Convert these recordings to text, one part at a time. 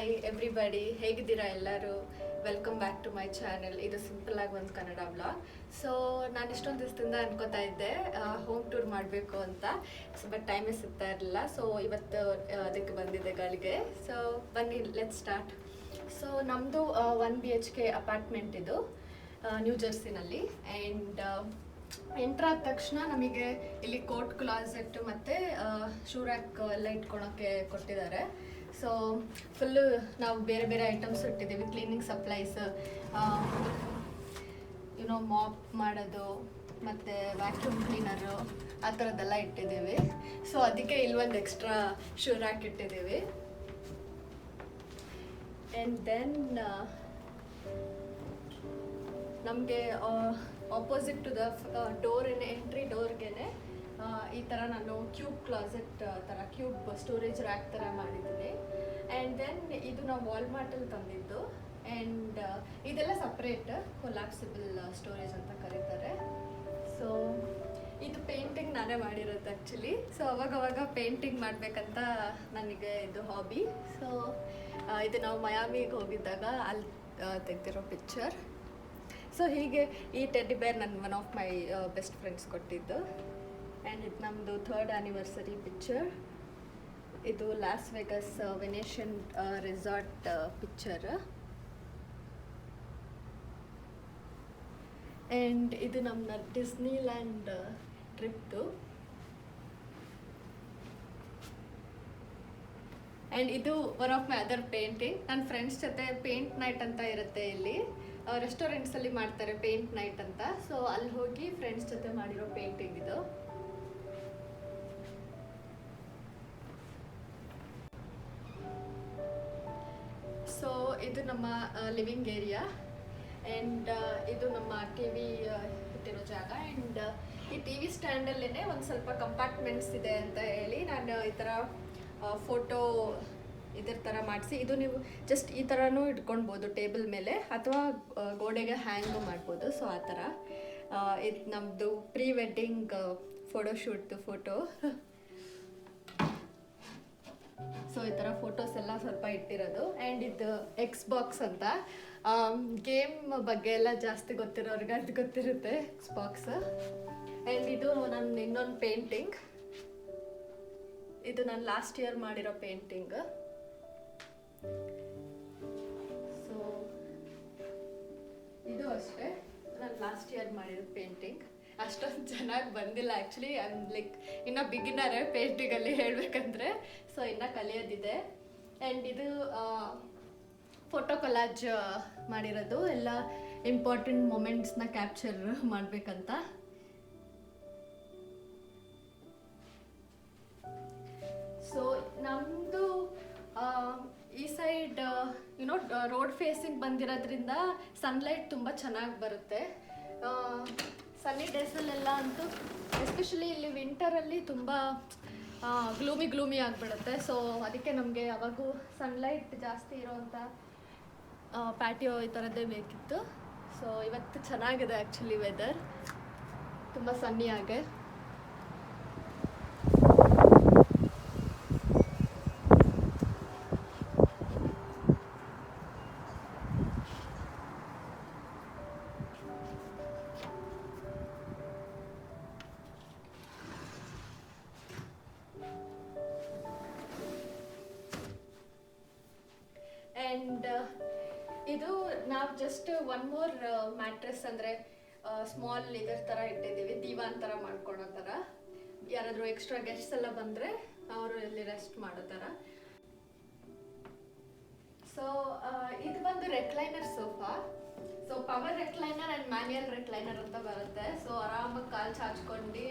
Hi everybody, ಹೇಗಿದ್ದೀರಾ ಎಲ್ಲರೂ? Welcome back to my channel. ಇದು ಸಿಂಪಲ್ ಆಗಿ ಒಂದು ಕನ್ನಡ ಬ್ಲಾಗ್. ಸೊ ನಾನು ಇಷ್ಟೊಂದು ದಿವಸದಿಂದ ಅನ್ಕೋತಾ ಇದ್ದೆ ಹೋಮ್ ಟೂರ್ ಮಾಡಬೇಕು ಅಂತ. ಬಟ್ ಟೈಮೇ ಸಿಗ್ತಾ ಇರಲಿಲ್ಲ. ಸೊ ಇವತ್ತು ಅದಕ್ಕೆ ಬಂದಿದ್ದೆ ಗಳಿಗೆ. ಸೊ ಬನ್ನಿ, ಲೆಟ್ಸ್ ಸ್ಟಾರ್ಟ್. ಸೊ ನಮ್ಮದು 1 BHK ಅಪಾರ್ಟ್ಮೆಂಟ್ ಇದು ನ್ಯೂ ಜರ್ಸಿನಲ್ಲಿ. ಆ್ಯಂಡ್ ಎಂಟ್ರ್ ಆದ ತಕ್ಷಣ ನಮಗೆ ಇಲ್ಲಿ ಕೋಟ್ ಕ್ಲಾಸೆಟ್ ಮತ್ತು ಶೂ ರ್ಯಾಕ್ ಎಲ್ಲ ಇಟ್ಕೊಳಕ್ಕೆ ಕೊಟ್ಟಿದ್ದಾರೆ. ಸೊ ಫುಲ್ಲು ನಾವು ಬೇರೆ ಬೇರೆ ಐಟಮ್ಸ್ ಇಟ್ಟಿದ್ದೀವಿ. ಕ್ಲೀನಿಂಗ್ ಸಪ್ಲೈಸ್, ಮಾಪ್ ಮಾಡೋದು ಮತ್ತು ವ್ಯಾಕ್ಯೂಮ್ ಕ್ಲೀನರು ಆ ಥರದ್ದೆಲ್ಲ ಇಟ್ಟಿದ್ದೀವಿ. ಸೊ ಅದಕ್ಕೆ ಇಲ್ಲೊಂದು ಎಕ್ಸ್ಟ್ರಾ ಶೂ ರ್ಯಾಕ್ ಇಟ್ಟಿದ್ದೀವಿ. ಆ್ಯಂಡ್ ದೆನ್ ನಮಗೆ ಆಪೋಸಿಟ್ ಟು ದ ಡೋರೇನೆ, ಎಂಟ್ರಿ ಡೋರ್ಗೆ ಈ ಥರ ನಾನು ಕ್ಯೂಬ್ ಕ್ಲಾಸೆಟ್ ಥರ, ಕ್ಯೂಬ್ ಸ್ಟೋರೇಜ್ ರ್ಯಾಕ್ ಥರ ಮಾಡಿದ್ದೀನಿ. ಆ್ಯಂಡ್ ದೆನ್ ಇದು ನಾವು ವಾಲ್ಮಾರ್ಟಲ್ಲಿ ತಂದಿದ್ದು. ಆ್ಯಂಡ್ ಇದೆಲ್ಲ ಸಪ್ರೇಟ್ ಕೊಲಾಪ್ಸಿಬಲ್ ಸ್ಟೋರೇಜ್ ಅಂತ ಕರೀತಾರೆ. ಸೊ ಇದು ಪೇಂಟಿಂಗ್ ನಾನೇ ಮಾಡಿರೋದು ಆ್ಯಕ್ಚುಲಿ. ಸೊ ಅವಾಗವಾಗ ಪೇಂಟಿಂಗ್ ಮಾಡಬೇಕಂತ ನನಗೆ ಇದು ಹಾಬಿ. ಸೊ ಇದು ನಾವು ಮಯಾಮಿಗೆ ಹೋಗಿದ್ದಾಗ ಅಲ್ಲಿ ತೆಗೆದಿರೋ ಪಿಕ್ಚರ್. ಸೊ ಹೀಗೆ ಈ ಟೆಡ್ಡಿ ಬೇರ್ ನನ್ನ one of my best friends ಕೊಟ್ಟಿದ್ದು. ಆ್ಯಂಡ್ ಇದು ನಮ್ಮದು 3rd ಆ್ಯನಿವರ್ಸರಿ ಪಿಕ್ಚರ್. ಇದು loss Vegas venation resort picture. And ಇದು ನಮ್ಮ ಡಿಸ್ನಿಲ್ಯಾಂಡ್ ಟ್ರಿಪ್ದು. ಆ್ಯಂಡ್ ಇದು one of my other painting. ನನ್ನ ಫ್ರೆಂಡ್ಸ್ ಜೊತೆ ಪೇಂಟ್ ನೈಟ್ ಅಂತ ಇರುತ್ತೆ ಇಲ್ಲಿ, ರೆಸ್ಟೋರೆಂಟ್ಸಲ್ಲಿ ಮಾಡ್ತಾರೆ ಪೇಂಟ್ ನೈಟ್ ಅಂತ. ಸೊ ಅಲ್ಲಿ ಹೋಗಿ ಫ್ರೆಂಡ್ಸ್ ಜೊತೆ ಮಾಡಿರೋ ಪೇಂಟಿಂಗ್ ಇದು. ಸೊ ಇದು ನಮ್ಮ ಲಿವಿಂಗ್ ಏರಿಯಾ. ಆ್ಯಂಡ್ ಇದು ನಮ್ಮ TV ಇಟ್ಟಿರೋ ಜಾಗ. ಆ್ಯಂಡ್ ಈ TV ಸ್ಟ್ಯಾಂಡಲ್ಲೇ ಒಂದು ಸ್ವಲ್ಪ ಕಂಪಾರ್ಟ್ಮೆಂಟ್ಸ್ ಇದೆ ಅಂತ ಹೇಳಿ ನಾನು ಈ ಥರ ಫೋಟೋ ಇದ್ರ ಥರ ಮಾಡಿಸಿ, ಇದು ನೀವು ಜಸ್ಟ್ ಈ ಥರನೂ ಇಟ್ಕೊಳ್ಬೋದು ಟೇಬಲ್ ಮೇಲೆ, ಅಥವಾ ಗೋಡೆಗೆ ಹ್ಯಾಂಗ್ ಮಾಡ್ಬೋದು. ಸೊ ಆ ಥರ ಇದು ನಮ್ಮದು ಪ್ರೀ ವೆಡ್ಡಿಂಗ್ ಫೋಟೋಶೂಟ್ದು ಫೋಟೋ. ಸೊ ಈ ಥರ ಫೋಟೋಸ್ ಎಲ್ಲ ಸ್ವಲ್ಪ ಇಟ್ಟಿರೋದು. ಆ್ಯಂಡ್ ಇದು Xbox ಅಂತ, ಗೇಮ್ ಬಗ್ಗೆ ಎಲ್ಲ ಜಾಸ್ತಿ ಗೊತ್ತಿರೋರಿಗೆ ಅದು ಗೊತ್ತಿರುತ್ತೆ, Xbox. ಆ್ಯಂಡ್ ಇದು ನನ್ನ ಇನ್ನೊಂದು ಪೇಂಟಿಂಗ್. ಇದು ನಾನು ಲಾಸ್ಟ್ ಇಯರ್ ಮಾಡಿರೋ ಪೇಂಟಿಂಗ್. ಸೊ ಇದು ಅಷ್ಟೇ ನಾನು ಲಾಸ್ಟ್ ಇಯರ್ ಮಾಡಿರೋ ಪೇಂಟಿಂಗ್. ಅಷ್ಟೊಂದು ಚೆನ್ನಾಗಿ ಬಂದಿಲ್ಲ ಆ್ಯಕ್ಚುಲಿ. ಲೈಕ್ ಇನ್ನೂ ಬಿಗಿನರೇ ಪೇಂಟಿಂಗಲ್ಲಿ ಹೇಳಬೇಕಂದ್ರೆ. ಸೊ ಇನ್ನೂ ಕಲಿಯೋದಿದೆ. ಆ್ಯಂಡ್ ಇದು ಫೋಟೋ ಕೊಲಾಜ್ ಮಾಡಿರೋದು, ಎಲ್ಲ ಇಂಪಾರ್ಟೆಂಟ್ ಮೊಮೆಂಟ್ಸ್ನ ಕ್ಯಾಪ್ಚರ್ ಮಾಡಬೇಕಂತ. ಸೊ ನಮ್ಮದು ಈ ಸೈಡ್ ರೋಡ್ ಫೇಸಿಂಗ್ ಬಂದಿರೋದ್ರಿಂದ ಸನ್ಲೈಟ್ ತುಂಬ ಚೆನ್ನಾಗಿ ಬರುತ್ತೆ. ಸನ್ನಿ ಡೇಸಲ್ಲೆಲ್ಲ ಅಂತೂ ಎಸ್ಪೆಷಲಿ ಇಲ್ಲಿ ವಿಂಟರಲ್ಲಿ ತುಂಬ ಗ್ಲೂಮಿ ಆಗಿಬಿಡುತ್ತೆ. ಸೊ ಅದಕ್ಕೆ ನಮಗೆ ಯಾವಾಗೂ ಸನ್ಲೈಟ್ ಜಾಸ್ತಿ ಇರೋವಂಥ ಪ್ಯಾಟಿಯೋ ಈ ಥರದ್ದೇ ಬೇಕಿತ್ತು. ಸೊ ಇವತ್ತು ಚೆನ್ನಾಗಿದೆ ಆ್ಯಕ್ಚುಲಿ ವೆದರ್, ತುಂಬ ಸನ್ನಿಯಾಗೆ. ಆ್ಯಂಡ್ ಇದು ನಾವು ಜಸ್ಟ್ ಒನ್ ಮೋರ್ ಮ್ಯಾಟ್ರೆಸ್, ಅಂದರೆ ಸ್ಮಾಲ್ ಇದರ ಥರ ಇಟ್ಟಿದ್ದೀವಿ, ದಿವಾನ್ ಥರ ಮಾಡ್ಕೊಳೋ ಥರ. ಯಾರಾದರೂ ಎಕ್ಸ್ಟ್ರಾ ಗೆಸ್ಟ್ಸ್ ಎಲ್ಲ ಬಂದರೆ ಅವರು ಇಲ್ಲಿ ರೆಸ್ಟ್ ಮಾಡೋ ಥರ. ಸೊ ಇದು ಬಂದು recliner sofa. So power recliner and manual recliner ಅಂತ ಬರುತ್ತೆ. ಸೊ ಆರಾಮಾಗಿ ಕಾಲು ಚಾಚ್ಕೊಂಡು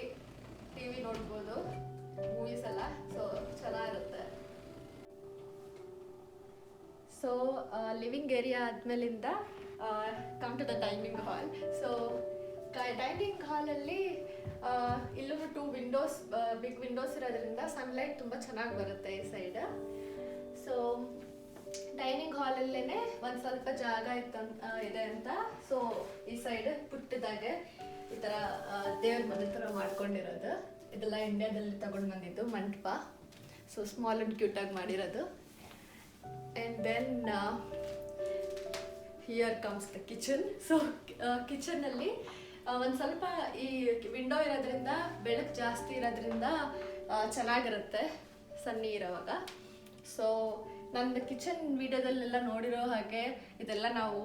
TV ನೋಡ್ಬೋದು, ಮೂವೀಸ್ ಎಲ್ಲ. ಸೊ ಚೆನ್ನಾಗಿರುತ್ತೆ. ಸೊ ಲಿವಿಂಗ್ ಏರಿಯಾ ಆದಮೇಲಿಂದ come to the dining hall. So dining ಹಾಲಲ್ಲಿ ಇಲ್ಲೂ 2 ವಿಂಡೋಸ್, ಬಿಗ್ ವಿಂಡೋಸ್ ಇರೋದ್ರಿಂದ ಸನ್ಲೈಟ್ ತುಂಬ ಚೆನ್ನಾಗಿ ಬರುತ್ತೆ ಈ ಸೈಡ್. ಸೊ ಡೈನಿಂಗ್ ಹಾಲಲ್ಲೇ ಒಂದು ಸ್ವಲ್ಪ ಜಾಗ ಇದೆ ಅಂತ, ಸೊ ಈ ಸೈಡ್ ಪುಟ್ಟದಾಗೆ ಈ ಥರ ದೇವ್ರ ಮನೆ ಥರ ಮಾಡ್ಕೊಂಡಿರೋದು. ಇದೆಲ್ಲ ಇಂಡಿಯಾದಲ್ಲಿ ತಗೊಂಡು ಬಂದಿದ್ದು ಮಂಟಪ. ಸೊ ಸ್ಮಾಲ್ ಆ್ಯಂಡ್ ಕ್ಯೂಟಾಗಿ ಮಾಡಿರೋದು. And then here comes the kitchen. So ಕಿಚನಲ್ಲಿ ಒಂದು ಸ್ವಲ್ಪ ಈ ವಿಂಡೋ ಇರೋದ್ರಿಂದ ಬೆಳಕು ಜಾಸ್ತಿ ಇರೋದ್ರಿಂದ ಚೆನ್ನಾಗಿರುತ್ತೆ ಸನ್ನಿ ಇರೋವಾಗ. ಸೊ ನನ್ನ ಕಿಚನ್ ವಿಡಿಯೋದಲ್ಲೆಲ್ಲ ನೋಡಿರೋ ಹಾಗೆ ಇದೆಲ್ಲ ನಾವು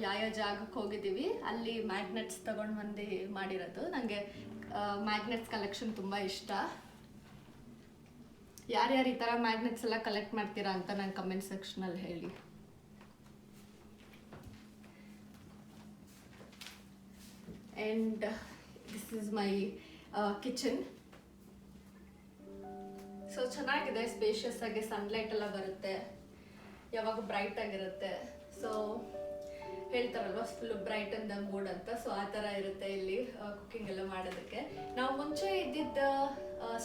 ಯಾವ ಜಾಗಕ್ಕೆ ಹೋಗಿದ್ದೀವಿ ಅಲ್ಲಿ ಮ್ಯಾಗ್ನೆಟ್ಸ್ ತೊಗೊಂಡು ಬಂದು ಮಾಡಿರೋದು. ನನಗೆ ಮ್ಯಾಗ್ನೆಟ್ಸ್ ಕಲೆಕ್ಷನ್ ತುಂಬ ಇಷ್ಟ. ಯಾರ್ಯಾರು ಈ ಥರ ಮ್ಯಾಗ್ನೆಟ್ಸ್ ಎಲ್ಲ ಕಲೆಕ್ಟ್ ಮಾಡ್ತೀರಾ ಅಂತ ನಂಗೆ ಕಮೆಂಟ್ ಸೆಕ್ಷನಲ್ಲಿ ಹೇಳಿ. And this is my kitchen. So ಚೆನ್ನಾಗಿದೆ, ಸ್ಪೇಷಿಯಸ್ ಆಗಿ ಸನ್ಲೈಟ್ ಎಲ್ಲ ಬರುತ್ತೆ, ಯಾವಾಗ ಬ್ರೈಟ್ ಆಗಿರುತ್ತೆ. ಸೊ ಹೇಳ್ತಾರಲ್ವ full bright and the mood ಅಂತ. ಸೊ ಆ ಥರ ಇರುತ್ತೆ ಇಲ್ಲಿ ಕುಕ್ಕಿಂಗ್ ಎಲ್ಲ ಮಾಡೋದಕ್ಕೆ. ನಾವು ಮುಂಚೆ ಇದ್ದಿದ್ದ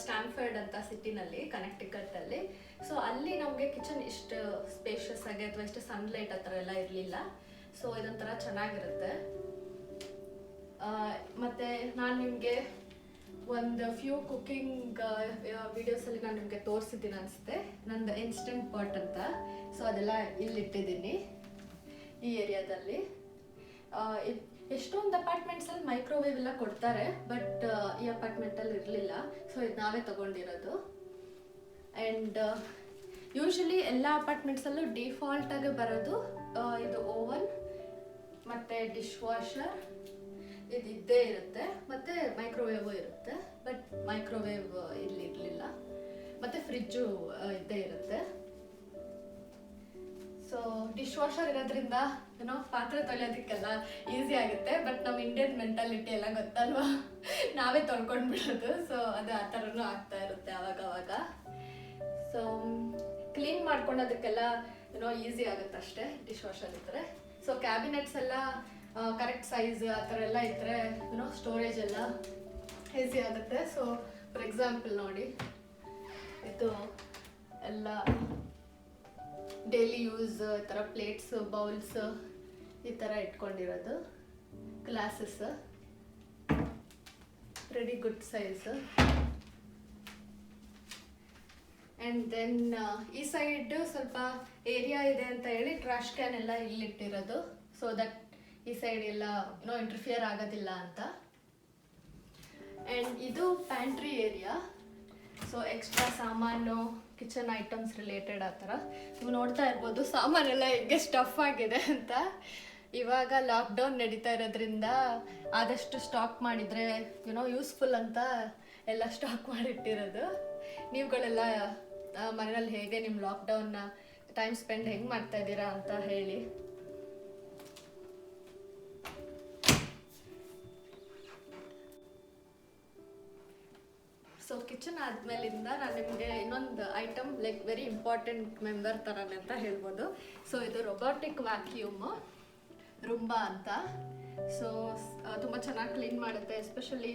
ಸ್ಟ್ಯಾನ್ಫರ್ಡ್ ಅಂತ ಸಿಟಿನಲ್ಲಿ, ಕನೆಕ್ಟಿಕಟ್ಟಲ್ಲಿ. ಸೊ ಅಲ್ಲಿ ನಮಗೆ ಕಿಚನ್ ಇಷ್ಟು ಸ್ಪೇಷಿಯಸ್ ಆಗಿ ಅಥವಾ ಇಷ್ಟು ಸನ್ಲೈಟ್ ಆ ಥರ ಎಲ್ಲ ಇರಲಿಲ್ಲ. ಸೊ ಇದೊಂಥರ ಚೆನ್ನಾಗಿರುತ್ತೆ. ಮತ್ತು ನಾನು ನಿಮಗೆ ಒಂದು ಫ್ಯೂ ಕುಕ್ಕಿಂಗ್ ವಿಡಿಯೋಸಲ್ಲಿ ನಾನು ನಿಮಗೆ ತೋರಿಸಿದ್ದೀನಿ ಅನಿಸುತ್ತೆ, ನಂದು ಇನ್ಸ್ಟೆಂಟ್ ಪಾಟ್ ಅಂತ. ಸೊ ಅದೆಲ್ಲ ಇಲ್ಲಿಟ್ಟಿದ್ದೀನಿ ಈ ಏರಿಯಾದಲ್ಲಿ. ಎಷ್ಟೊಂದು ಅಪಾರ್ಟ್ಮೆಂಟ್ಸಲ್ಲಿ ಮೈಕ್ರೋವೇವ್ ಎಲ್ಲ ಕೊಡ್ತಾರೆ, ಬಟ್ ಈ ಅಪಾರ್ಟ್ಮೆಂಟಲ್ಲಿ ಇರಲಿಲ್ಲ. ಸೊ ಇದು ನಾವೇ ತೊಗೊಂಡಿರೋದು. ಆ್ಯಂಡ್ ಯೂಶ್ವಲಿ ಎಲ್ಲ ಅಪಾರ್ಟ್ಮೆಂಟ್ಸಲ್ಲೂ ಡಿಫಾಲ್ಟಾಗಿ ಬರೋದು ಇದು ಓವನ್ ಮತ್ತು ಡಿಶ್ ವಾಷರ್ ಇದು ಇದ್ದೇ ಇರುತ್ತೆ, ಮತ್ತು ಮೈಕ್ರೋವೇವು ಇರುತ್ತೆ. ಬಟ್ ಮೈಕ್ರೋವೇವ್ ಇಲ್ಲಿ ಇರಲಿಲ್ಲ, ಮತ್ತು ಫ್ರಿಜ್ಜು ಇದ್ದೇ ಇರುತ್ತೆ. ಸೊ ಡಿಶ್ ವಾಷರ್ ಇರೋದ್ರಿಂದ ಏನೋ ಪಾತ್ರೆ ತೊಳೆಯೋದಕ್ಕೆಲ್ಲ ಈಸಿ ಆಗುತ್ತೆ. ಬಟ್ ನಮ್ಮ ಇಂಡಿಯನ್ ಮೆಂಟಾಲಿಟಿ ಎಲ್ಲ ಗೊತ್ತಲ್ವಾ, ನಾವೇ ತೊಳ್ಕೊಂಡು ಬಿಡೋದು. ಸೊ ಅದು ಆ ಥರನೂ ಆಗ್ತಾ ಇರುತ್ತೆ ಆವಾಗವಾಗ. ಸೊ ಕ್ಲೀನ್ ಮಾಡ್ಕೊಳೋದಕ್ಕೆಲ್ಲ ಏನೋ ಈಸಿ ಆಗುತ್ತೆ ಅಷ್ಟೇ ಡಿಶ್ ವಾಷರ್ ಇದ್ದರೆ. ಸೊ ಕ್ಯಾಬಿನೆಟ್ಸ್ ಎಲ್ಲ ಕರೆಕ್ಟ್ ಸೈಜ್ ಆ ಥರ ಎಲ್ಲ ಇದ್ದರೆ ಏನೋ ಸ್ಟೋರೇಜ್ ಎಲ್ಲ ಈಸಿ ಆಗುತ್ತೆ. ಸೊ ಫಾರ್ ಎಕ್ಸಾಂಪಲ್ ನೋಡಿ, ಇದು ಎಲ್ಲ ಡೈಲಿ ಯೂಸ್ ಈ ಥರ ಪ್ಲೇಟ್ಸ್, ಬೌಲ್ಸ್ ಈ ಥರ ಇಟ್ಕೊಂಡಿರೋದು, glasses ready good size. And then ಈ ಸೈಡ್ ಸ್ವಲ್ಪ ಏರಿಯಾ ಇದೆ ಅಂತ ಹೇಳಿ ಟ್ರಾಶ್ ಕ್ಯಾನ್ ಎಲ್ಲ ಇಲ್ಲಿಟ್ಟಿರೋದು. ಸೊ ದಟ್ ಈ ಸೈಡ್ ಎಲ್ಲ ಏನೋ ಇಂಟರ್ಫಿಯರ್ ಆಗೋದಿಲ್ಲ ಅಂತ. ಆ್ಯಂಡ್ ಇದು ಪ್ಯಾಂಟ್ರಿ ಏರಿಯಾ. ಸೊ ಎಕ್ಸ್ಟ್ರಾ ಸಾಮಾನು, ಕಿಚನ್ ಐಟಮ್ಸ್ ರಿಲೇಟೆಡ್ ಆ ಥರ ನೀವು ನೋಡ್ತಾ ಇರ್ಬೋದು. ಸಾಮಾನೆಲ್ಲ ಹೇಗೆ ಸ್ಟಫ್ ಆಗಿದೆ ಅಂತ. ಇವಾಗ ಲಾಕ್ಡೌನ್ ನಡೀತಾ ಇರೋದ್ರಿಂದ ಆದಷ್ಟು ಸ್ಟಾಕ್ ಮಾಡಿದರೆ ಏನೋ ಯೂಸ್ಫುಲ್ ಅಂತ ಎಲ್ಲ ಸ್ಟಾಕ್ ಮಾಡಿಟ್ಟಿರೋದು. ನೀವುಗಳೆಲ್ಲ ಮನೆಯಲ್ಲಿ ಹೇಗೆ ನಿಮ್ಮ ಲಾಕ್ಡೌನ್ನ ಟೈಮ್ ಸ್ಪೆಂಡ್ ಹೆಂಗೆ ಮಾಡ್ತಾ ಇದ್ದೀರಾ ಅಂತ ಹೇಳಿ. ಸೊ ಕಿಚನ್ ಆದಮೇಲಿಂದ ನಾನು ನಿಮಗೆ ಇನ್ನೊಂದು item like very important member ಥರನೇ ಅಂತ ಹೇಳ್ಬೋದು. ಸೊ ಇದು ರೊಬೋಟಿಕ್ ವ್ಯಾಕ್ಯೂಮ್ ರುಂಬಾ ಅಂತ. ಸೊ ತುಂಬ ಚೆನ್ನಾಗಿ ಕ್ಲೀನ್ ಮಾಡುತ್ತೆ. ಎಸ್ಪೆಷಲಿ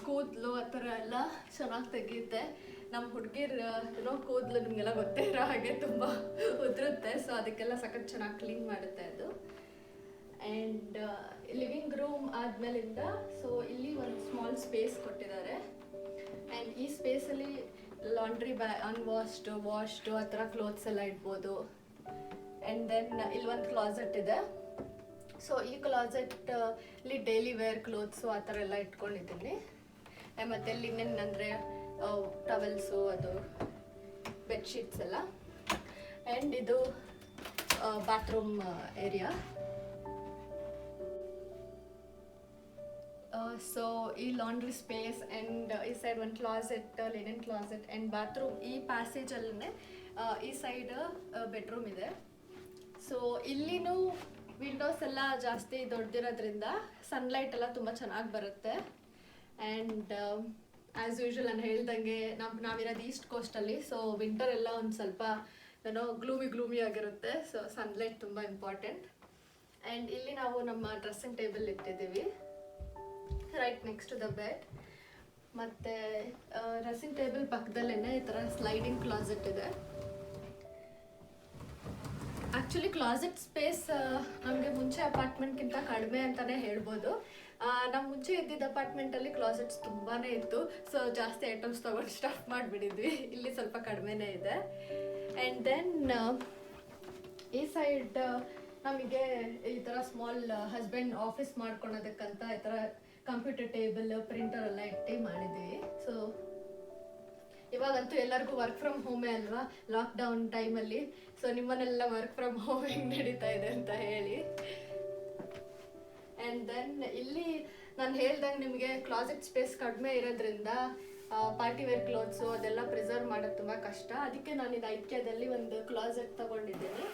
ಕೂದಲು ಆ ಥರ ಎಲ್ಲ ಚೆನ್ನಾಗಿ ತೆಗೆಯುತ್ತೆ. ನಮ್ಮ ಹುಡುಗಿರು ಏನೋ ಕೂದಲು ನಿಮಗೆಲ್ಲ ಗೊತ್ತೇ ಇರೋ ಹಾಗೆ ತುಂಬ ಉದುರುತ್ತೆ. ಸೊ ಅದಕ್ಕೆಲ್ಲ ಸಖತ್ ಚೆನ್ನಾಗಿ ಕ್ಲೀನ್ ಮಾಡುತ್ತೆ ಅದು. ಆ್ಯಂಡ್ ಲಿವಿಂಗ್ ರೂಮ್ ಆದಮೇಲಿಂದ ಸೊ ಇಲ್ಲಿ ಒಂದು ಸ್ಮಾಲ್ ಸ್ಪೇಸ್ ಕೊಟ್ಟಿದ್ದಾರೆ. ಆ್ಯಂಡ್ ಈ ಸ್ಪೇಸಲ್ಲಿ ಲಾಂಡ್ರಿ ಅನ್ವಾಶ್ಡು, ವಾಶ್ಡು ಆ ಥರ ಕ್ಲೋತ್ಸ್ ಎಲ್ಲ ಇಡ್ಬೋದು. ಆ್ಯಂಡ್ ದೆನ್ ಇಲ್ಲಿ ಒಂದು ಕ್ಲಾಸೆಟ್ ಇದೆ. ಸೊ ಈ ಕ್ಲಾಸೆಟ್ಟಲ್ಲಿ ಡೈಲಿ ವೇರ್ ಕ್ಲೋತ್ಸು ಆ ಥರ ಎಲ್ಲ ಇಟ್ಕೊಂಡಿದ್ದೀನಿ. ಮತ್ತು ಲಿನೆನ್ ಅಂದರೆ ಟವೆಲ್ಸು, ಅದು ಬೆಡ್ಶೀಟ್ಸ್ ಎಲ್ಲ. ಆ್ಯಂಡ್ ಇದು ಬಾತ್ರೂಮ್ ಏರಿಯಾ. ಸೊ ಈ ಲಾಂಡ್ರಿ ಸ್ಪೇಸ್ ಆ್ಯಂಡ್ ಈ ಸೈಡ್ ಒಂದು closet, linen closet and bathroom. ಈ ಪ್ಯಾಸೇಜಲ್ಲೇ ಈ ಸೈಡ್ ಬೆಡ್ರೂಮ್ ಇದೆ. ಸೊ ಇಲ್ಲಿನೂ ವಿಂಡೋಸ್ ಎಲ್ಲ ಜಾಸ್ತಿ ದೊಡ್ಡದಿರೋದ್ರಿಂದ ಸನ್ಲೈಟ್ ಎಲ್ಲ ತುಂಬ ಚೆನ್ನಾಗಿ ಬರುತ್ತೆ. ಆ್ಯಂಡ್ ಆ್ಯಸ್ ಯೂಶ್ವಲ್ ನಾನು ಹೇಳ್ದಂಗೆ ನಾವಿರೋದು ಈಸ್ಟ್ ಕೋಸ್ಟಲ್ಲಿ. ಸೊ ವಿಂಟರ್ ಎಲ್ಲ ಒಂದು ಸ್ವಲ್ಪ ಏನೋ ಗ್ಲೂಮಿ ಆಗಿರುತ್ತೆ. ಸೊ ಸನ್ಲೈಟ್ ತುಂಬ ಇಂಪಾರ್ಟೆಂಟ್. ಆ್ಯಂಡ್ ಇಲ್ಲಿ ನಾವು ನಮ್ಮ ಡ್ರೆಸ್ಸಿಂಗ್ ಟೇಬಲ್ ಇಟ್ಟಿದ್ದೀವಿ right next to the bed. ಮತ್ತು ಡ್ರೆಸ್ಸಿಂಗ್ ಟೇಬಲ್ ಪಕ್ಕದಲ್ಲೇ ಈ ಥರ ಸ್ಲೈಡಿಂಗ್ ಕ್ಲಾಸೆಟ್ ಇದೆ. ಆ್ಯಕ್ಚುಲಿ ಕ್ಲಾಸೆಟ್ ಸ್ಪೇಸ್ ನಮಗೆ ಮುಂಚೆ ಅಪಾರ್ಟ್ಮೆಂಟ್ಗಿಂತ ಕಡಿಮೆ ಅಂತಲೇ ಹೇಳ್ಬೋದು. ನಮ್ಮ ಮುಂಚೆ ಇದ್ದಿದ್ದ ಅಪಾರ್ಟ್ಮೆಂಟಲ್ಲಿ ಕ್ಲಾಸೆಟ್ಸ್ ತುಂಬಾ ಇತ್ತು. ಸೊ ಜಾಸ್ತಿ ಐಟಮ್ಸ್ ತೊಗೊಂಡು ಸ್ಟಫ್ ಮಾಡಿಬಿಟ್ಟಿದ್ವಿ. ಇಲ್ಲಿ ಸ್ವಲ್ಪ ಕಡಿಮೆನೇ ಇದೆ. ಆ್ಯಂಡ್ ದೆನ್ ಈ ಸೈಡ್ ನಮಗೆ ಈ ಥರ ಸ್ಮಾಲ್ ಹಸ್ಬೆಂಡ್ ಆಫೀಸ್ ಮಾಡ್ಕೊಳೋದಕ್ಕಂತ ಈ ಥರ ಕಂಪ್ಯೂಟರ್ ಟೇಬಲ್ ಪ್ರಿಂಟರ್ ಎಲ್ಲ ಇಟ್ಟು ಮಾಡಿದ್ದೀವಿ. ಸೊ ಇವಾಗಂತೂ ಎಲ್ಲರಿಗೂ ವರ್ಕ್ ಫ್ರಮ್ ಹೋಮೇ ಅಲ್ವಾ, ಲಾಕ್ಡೌನ್ ಟೈಮಲ್ಲಿ. ಸೊ ನಿಮ್ಮನ್ನೆಲ್ಲ ವರ್ಕ್ ಫ್ರಮ್ ಹೋಮ್ ಹೆಂಗೆ ನಡೀತಾ ಇದೆ ಅಂತ ಹೇಳಿ. ಆ್ಯಂಡ್ ದೆನ್ ಇಲ್ಲಿ ನಾನು ಹೇಳ್ದಂಗೆ ನಿಮಗೆ ಕ್ಲಾಸೆಟ್ ಸ್ಪೇಸ್ ಕಡಿಮೆ ಇರೋದ್ರಿಂದ ಪಾರ್ಟಿ ವೇರ್ ಕ್ಲೋತ್ಸು ಅದೆಲ್ಲ ಪ್ರಿಸರ್ವ್ ಮಾಡೋದು ತುಂಬ ಕಷ್ಟ. ಅದಕ್ಕೆ ನಾನು ಇದು ಐಕ್ಯದಲ್ಲಿ ಒಂದು ಕ್ಲಾಸೆಟ್ ತೊಗೊಂಡಿದ್ದೀನಿ.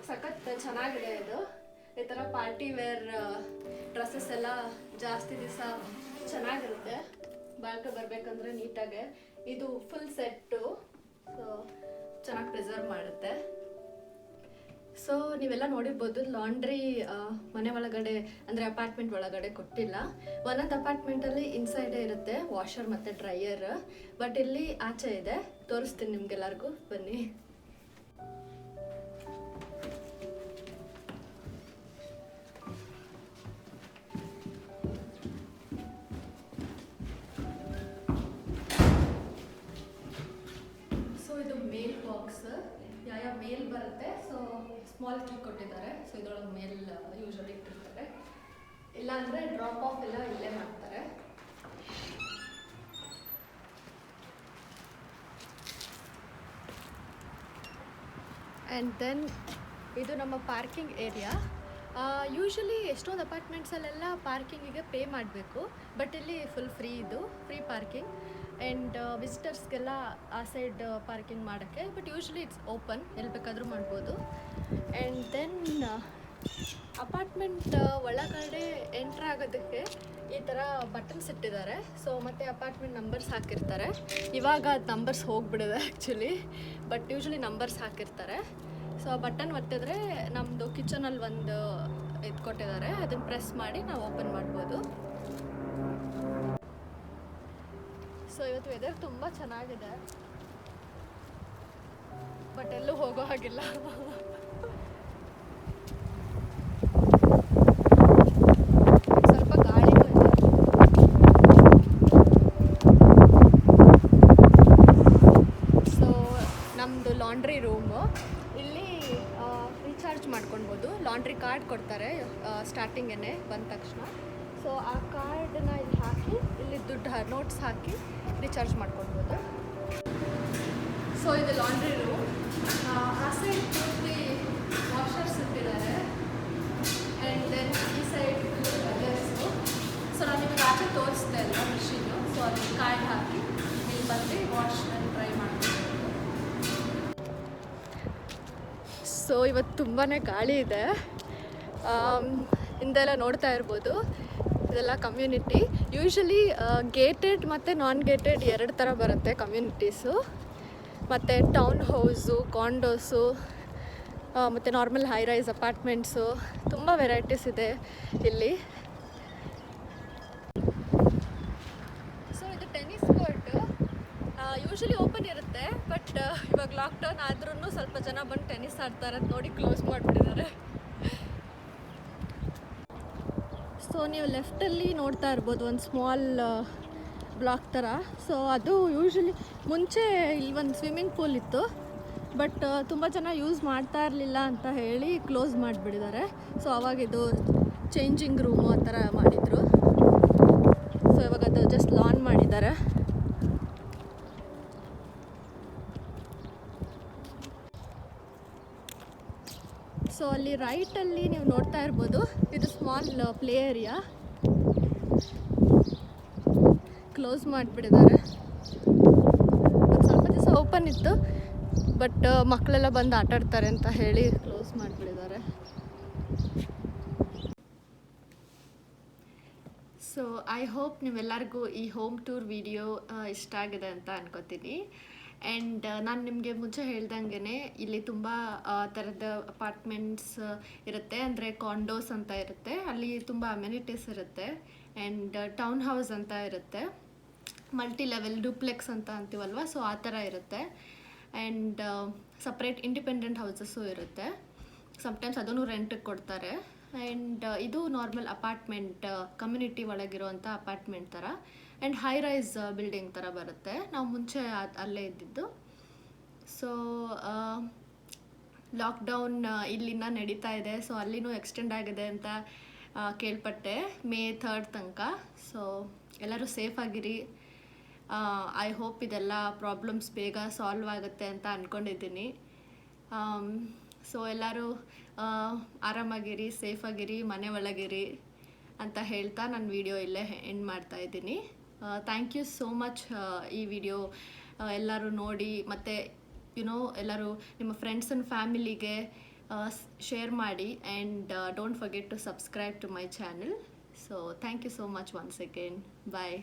ಸಖತ್ ಚೆನ್ನಾಗಿದೆ ಇದು. ಈ ಥರ ಪಾರ್ಟಿ ವೇರ್ ಡ್ರೆಸ್ಸಸ್ ಎಲ್ಲ ಜಾಸ್ತಿ ದಿವಸ ಚೆನ್ನಾಗಿರುತ್ತೆ, ಬಾಳ್ಕೆ ಬರಬೇಕಂದ್ರೆ ನೀಟಾಗೆ. ಇದು ಫುಲ್ ಸೆಟ್ಟು, ಸೊ ಚೆನ್ನಾಗಿ ಪ್ರಿಸರ್ವ್ ಮಾಡುತ್ತೆ. ಸೊ ನೀವೆಲ್ಲ ನೋಡಿರ್ಬೋದು, ಲಾಂಡ್ರಿ ಮನೆ ಒಳಗಡೆ ಅಂದರೆ ಅಪಾರ್ಟ್ಮೆಂಟ್ ಒಳಗಡೆ ಕೊಟ್ಟಿಲ್ಲ. ಒಂದೊಂದು ಅಪಾರ್ಟ್ಮೆಂಟಲ್ಲಿ ಇನ್ಸೈಡೇ ಇರುತ್ತೆ ವಾಷರ್ ಮತ್ತು ಡ್ರೈಯರ್, ಬಟ್ ಇಲ್ಲಿ ಆಚೆ ಇದೆ. ತೋರಿಸ್ತೀನಿ ನಿಮ್ಗೆಲ್ಲರಿಗೂ, ಬನ್ನಿ. ಸೊ ಇದು ಮೇಲ್ ಬಾಕ್ಸ್, ಯಾವ ಮೇಲ್ ಬರುತ್ತೆ. ಸೊ ಸ್ಮಾಲ್ ಕೀ ಕೊಟ್ಟಿದ್ದಾರೆ. ಸೊ ಇದರೊಳಗೆ ಮೇಲ್ ಯೂಶಲಿ ಇಟ್ಟಿರ್ತಾರೆ, ಇಲ್ಲ ಅಂದರೆ ಡ್ರಾಪ್ ಆಫ್ ಎಲ್ಲ ಇಲ್ಲೇ ಮಾಡ್ತಾರೆ. ಆ್ಯಂಡ್ ದೆನ್ ಇದು ನಮ್ಮ ಪಾರ್ಕಿಂಗ್ ಏರಿಯಾ. ಯೂಶಲಿ ಎಷ್ಟೊಂದು ಅಪಾರ್ಟ್ಮೆಂಟ್ಸಲ್ಲೆಲ್ಲ ಪಾರ್ಕಿಂಗಿಗೆ ಪೇ ಮಾಡಬೇಕು, ಬಟ್ ಇಲ್ಲಿ ಫುಲ್ ಫ್ರೀ, ಇದು ಫ್ರೀ ಪಾರ್ಕಿಂಗ್. ಆ್ಯಂಡ್ ವಿಸಿಟರ್ಸ್ಗೆಲ್ಲ ಆ ಸೈಡ್ ಪಾರ್ಕಿಂಗ್ ಮಾಡೋಕ್ಕೆ, ಬಟ್ ಯೂಶ್ವಲಿ ಇಟ್ಸ್ ಓಪನ್, ಎಲ್ಲಿ ಬೇಕಾದರೂ ಮಾಡ್ಬೋದು. ಆ್ಯಂಡ್ ದೆನ್ ಅಪಾರ್ಟ್ಮೆಂಟ್ ಒಳಗಡೆ ಎಂಟ್ರ್ ಆಗೋದಕ್ಕೆ ಈ ಥರ ಬಟನ್ಸ್ ಇಟ್ಟಿದ್ದಾರೆ. ಸೊ ಮತ್ತು ಅಪಾರ್ಟ್ಮೆಂಟ್ ನಂಬರ್ಸ್ ಹಾಕಿರ್ತಾರೆ. ಇವಾಗ ಅದು ನಂಬರ್ಸ್ ಹೋಗ್ಬಿಡಿದೆ ಆ್ಯಕ್ಚುಲಿ, ಬಟ್ ಯೂಶ್ವಲಿ ನಂಬರ್ಸ್ ಹಾಕಿರ್ತಾರೆ. ಸೊ ಆ ಬಟನ್ ಒತ್ತಿದ್ರೆ ನಮ್ಮದು ಕಿಚನಲ್ಲಿ ಒಂದು ಇದು ಕೊಟ್ಟಿದ್ದಾರೆ, ಅದನ್ನು ಪ್ರೆಸ್ ಮಾಡಿ ನಾವು ಓಪನ್ ಮಾಡ್ಬೋದು. ಸೊ ಇವತ್ತು ವೆದರ್ ತುಂಬ ಚೆನ್ನಾಗಿದೆ, ಬಟ್ ಎಲ್ಲೂ ಹೋಗೋ ಹಾಗಿಲ್ಲ. ಸ್ವಲ್ಪ ಗಾಳಿನೂ ಇದೆ. ಸೊ ನಮ್ಮದು ಲಾಂಡ್ರಿ ರೂಮು. ಇಲ್ಲಿ ರೀಚಾರ್ಜ್ ಮಾಡ್ಕೊಳ್ಬೋದು. ಲಾಂಡ್ರಿ ಕಾರ್ಡ್ ಕೊಡ್ತಾರೆ ಸ್ಟಾರ್ಟಿಂಗೇ ಬಂದ ತಕ್ಷಣ. ಸೊ ಆ ಕಾರ್ಡನ್ನ ಇಲ್ಲಿ ಹಾಕಿ, ಇಲ್ಲಿ ದುಡ್ಡು ನೋಟ್ಸ್ ಹಾಕಿ ರೀಚಾರ್ಜ್ ಮಾಡ್ಕೊಳ್ಬೋದು. ಸೊ ಇದು ಲಾಂಡ್ರಿ ರೂಮ್. ಆ ಸೈಡ್ ಪೂರ್ತಿ ವಾಷರ್ಸ್ ಇಟ್ಟಿದ್ದಾರೆ. ಆ್ಯಂಡ್ ದೆನ್ ಈ ಸೈಡ್ ಡ್ರೈಯರ್ಸು. ಸೊ ನಾನು ನಿಮಗೆ ಆಚೆ ತೋರಿಸ್ತಾ ಇಲ್ಲ ಮಿಷಿನು. ಸೊ ಅದಕ್ಕೆ ಕಾರ್ಡ್ ಹಾಕಿ ಇಲ್ಲಿ ಬಂದು ವಾಶ್ ಆ್ಯಂಡ್ ಡ್ರೈ ಮಾಡ್ಬೋದು. ಸೊ ಇವತ್ತು ತುಂಬಾ ಗಾಳಿ ಇದೆ. ಹಿಂದೆಲ್ಲ ನೋಡ್ತಾ ಇರ್ಬೋದು, ಇದೆಲ್ಲ ಕಮ್ಯುನಿಟಿ. ಯೂಶ್ವಲಿ ಗೇಟೆಡ್ ಮತ್ತು ನಾನ್ ಗೇಟೆಡ್ ಎರಡು ಥರ ಬರುತ್ತೆ ಕಮ್ಯುನಿಟೀಸು. ಮತ್ತು ಟೌನ್ ಹೌಸು, ಕಾಂಡೋಸು, ಮತ್ತು ನಾರ್ಮಲ್ ಹೈ ರೈಸ್ ಅಪಾರ್ಟ್ಮೆಂಟ್ಸು, ತುಂಬ ವೆರೈಟೀಸ್ ಇದೆ ಇಲ್ಲಿ. ಸೊ ಇದು ಟೆನ್ನಿಸ್ ಕೋರ್ಟು. ಯೂಶ್ವಲಿ ಓಪನ್ ಇರುತ್ತೆ, ಬಟ್ ಇವಾಗ ಲಾಕ್ಡೌನ್ ಆದ್ರೂ ಸ್ವಲ್ಪ ಜನ ಬಂದು ಟೆನ್ನಿಸ್ ಆಡ್ತಾರೆ ಅಂತ ನೋಡಿ ಕ್ಲೋಸ್ ಮಾಡಿಬಿಟ್ಟಿದ್ದಾರೆ. ಸೊ ನೀವು ಲೆಫ್ಟಲ್ಲಿ ನೋಡ್ತಾ ಇರ್ಬೋದು ಒಂದು ಸ್ಮಾಲ್ ಬ್ಲಾಕ್ ಥರ. ಸೊ ಅದು ಯೂಶ್ವಲಿ ಮುಂಚೆ ಇಲ್ಲಿ ಒಂದು ಸ್ವಿಮ್ಮಿಂಗ್ ಪೂಲ್ ಇತ್ತು, ಬಟ್ ತುಂಬ ಜನ ಯೂಸ್ ಮಾಡ್ತಾ ಇರಲಿಲ್ಲ ಅಂತ ಹೇಳಿ ಕ್ಲೋಸ್ ಮಾಡಿಬಿಟ್ಟಿದ್ದಾರೆ. ಸೊ ಅವಾಗ ಇದು ಚೇಂಜಿಂಗ್ ರೂಮು ಆ ಥರ ಮಾಡಿದರು. ಸೊ ಇವಾಗ ಅದು ಜಸ್ಟ್ ಲಾನ್ ಮಾಡಿದ್ದಾರೆ. ಸೊ ಅಲ್ಲಿ ರೈಟಲ್ಲಿ ನೀವು ನೋಡ್ತಾ ಇರ್ಬೋದು, ಇದು ಸ್ಮಾಲ್ ಪ್ಲೇ ಏರಿಯಾ. ಕ್ಲೋಸ್ ಮಾಡಿಬಿಟ್ಟಿದ್ದಾರೆ. ಒಂದು ಸ್ವಲ್ಪ ದಿವಸ ಓಪನ್ ಇತ್ತು, ಬಟ್ ಮಕ್ಕಳೆಲ್ಲ ಬಂದು ಆಟಾಡ್ತಾರೆ ಅಂತ ಹೇಳಿ ಕ್ಲೋಸ್ ಮಾಡಿಬಿಟ್ಟಿದ್ದಾರೆ. ಸೊ ಐ ಹೋಪ್ ನೀವೆಲ್ಲರಿಗೂ ಈ ಹೋಮ್ ಟೂರ್ ವಿಡಿಯೋ ಇಷ್ಟ ಆಗಿದೆ ಅಂತ ಅನ್ಕೋತೀನಿ. ಆ್ಯಂಡ್ ನಾನು ನಿಮಗೆ ಮುಂಚೆ ಹೇಳ್ದಂಗೆ ಇಲ್ಲಿ ತುಂಬ ಥರದ ಅಪಾರ್ಟ್ಮೆಂಟ್ಸ್ ಇರುತ್ತೆ, ಅಂದರೆ ಕಾಂಡೋಸ್ ಅಂತ ಇರುತ್ತೆ, ಅಲ್ಲಿ ತುಂಬ ಅಮ್ಯುನಿಟೀಸ್ ಇರುತ್ತೆ. ಆ್ಯಂಡ್ ಟೌನ್ ಹೌಸ್ ಅಂತ ಇರುತ್ತೆ, ಮಲ್ಟಿ ಲೆವೆಲ್ ಡ್ಯೂಪ್ಲೆಕ್ಸ್ ಅಂತ ಅಂತೀವಲ್ವ, ಸೊ ಆ ಥರ ಇರುತ್ತೆ. ಆ್ಯಂಡ್ ಸಪ್ರೇಟ್ ಇಂಡಿಪೆಂಡೆಂಟ್ ಹೌಸಸ್ಸು ಇರುತ್ತೆ. ಸಮ್ಟೈಮ್ಸ್ ಅದನ್ನು ರೆಂಟಿಗೆ ಕೊಡ್ತಾರೆ. ಆ್ಯಂಡ್ ಇದು ನಾರ್ಮಲ್ ಅಪಾರ್ಟ್ಮೆಂಟ್, ಕಮ್ಯುನಿಟಿ ಒಳಗಿರುವಂಥ ಅಪಾರ್ಟ್ಮೆಂಟ್ ಥರ. ಆ್ಯಂಡ್ ಹೈ ರೈಸ್ ಬಿಲ್ಡಿಂಗ್ ಥರ ಬರುತ್ತೆ. ನಾವು ಮುಂಚೆ ಅಲ್ಲೇ ಇದ್ದಿದ್ದು. ಸೊ ಲಾಕ್ಡೌನ್ ಇಲ್ಲಿನ ನಡೀತಾ ಇದೆ, ಸೊ ಅಲ್ಲಿನೂ ಎಕ್ಸ್ಟೆಂಡ್ ಆಗಿದೆ ಅಂತ ಕೇಳ್ಪಟ್ಟೆ ಮೇ 3 ತನಕ. ಸೊ ಎಲ್ಲರೂ ಸೇಫಾಗಿರಿ. ಐ ಹೋಪ್ ಇದೆಲ್ಲ ಪ್ರಾಬ್ಲಮ್ಸ್ ಬೇಗ ಸಾಲ್ವ್ ಆಗುತ್ತೆ ಅಂತ ಅಂದ್ಕೊಂಡಿದ್ದೀನಿ. ಸೊ ಎಲ್ಲರೂ ಆರಾಮಾಗಿರಿ, ಸೇಫಾಗಿರಿ, ಮನೆ ಒಳಗಿರಿ ಅಂತ ಹೇಳ್ತಾ ನನ್ನ ವಿಡಿಯೋ ಇಲ್ಲೇ ಎಂಡ್ ಮಾಡ್ತಾ ಇದ್ದೀನಿ. ಥ್ಯಾಂಕ್ ಯು ಸೋ ಮಚ್ ಈ ವಿಡಿಯೋ ಎಲ್ಲರೂ ನೋಡಿ, ಮತ್ತು ಎಲ್ಲರೂ ನಿಮ್ಮ ಫ್ರೆಂಡ್ಸ್ ಆ್ಯಂಡ್ ಫ್ಯಾಮಿಲಿಗೆ ಶೇರ್ ಮಾಡಿ. And don't forget to subscribe to my channel. So thank you so much once again. Bye.